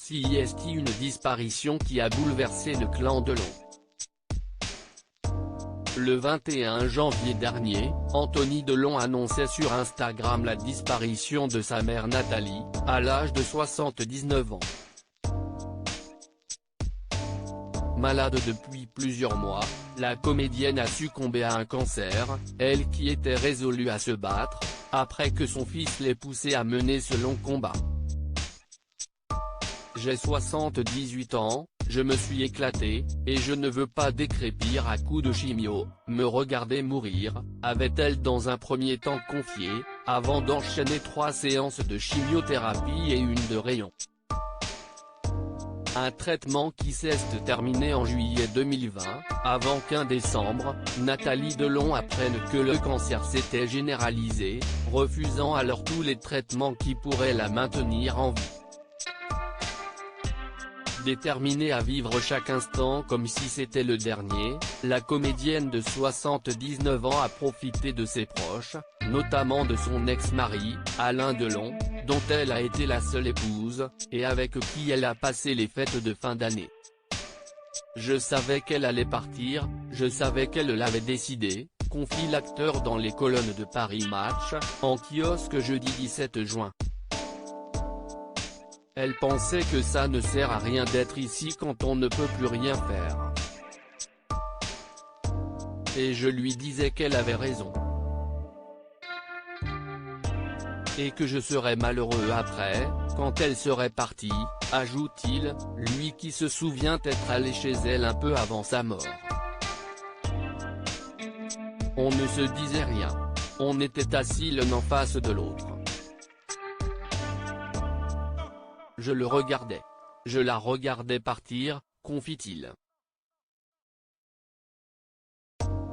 CIST, une disparition qui a bouleversé le clan Delon. Le 21 janvier dernier, Anthony Delon annonçait sur Instagram la disparition de sa mère Nathalie, à l'âge de 79 ans. Malade depuis plusieurs mois, la comédienne a succombé à un cancer, elle qui était résolue à se battre, après que son fils l'ait poussée à mener ce long combat. J'ai 78 ans, je me suis éclaté, et je ne veux pas décrépir à coups de chimio, me regarder mourir, avait-elle dans un premier temps confié, avant d'enchaîner 3 séances de chimiothérapie et une de rayon. Un traitement qui s'est terminé en juillet 2020, avant qu'en décembre, Nathalie Delon apprenne que le cancer s'était généralisé, refusant alors tous les traitements qui pourraient la maintenir en vie. Déterminée à vivre chaque instant comme si c'était le dernier, la comédienne de 79 ans a profité de ses proches, notamment de son ex-mari, Alain Delon, dont elle a été la seule épouse, et avec qui elle a passé les fêtes de fin d'année. Je savais qu'elle allait partir, je savais qu'elle l'avait décidé, confie l'acteur dans les colonnes de Paris Match, en kiosque jeudi 17 juin. Elle pensait que ça ne sert à rien d'être ici quand on ne peut plus rien faire. Et je lui disais qu'elle avait raison. Et que je serais malheureux après, quand elle serait partie, ajoute-t-il, lui qui se souvient être allé chez elle un peu avant sa mort. On ne se disait rien. On était assis l'un en face de l'autre. Je le regardais. Je la regardais partir, confie-t-il.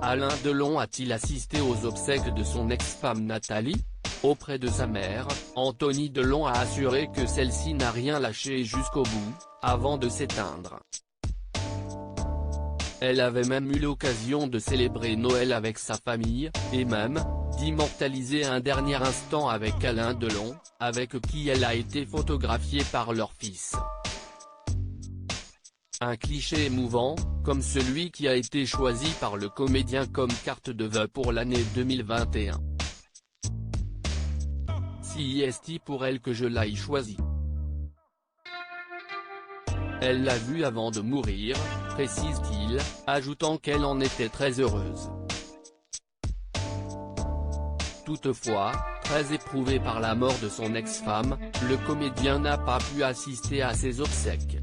Alain Delon a-t-il assisté aux obsèques de son ex-femme Nathalie? Auprès de sa mère, Anthony Delon a assuré que celle-ci n'a rien lâché jusqu'au bout, avant de s'éteindre. Elle avait même eu l'occasion de célébrer Noël avec sa famille, et même, d'immortaliser un dernier instant avec Alain Delon, avec qui elle a été photographiée par leur fils. Un cliché émouvant, comme celui qui a été choisi par le comédien comme carte de vœux pour l'année 2021. CIST pour elle que je l'aille choisi. Elle l'a vu avant de mourir, précise-t-il, ajoutant qu'elle en était très heureuse. Toutefois, très éprouvé par la mort de son ex-femme, le comédien n'a pas pu assister à ses obsèques.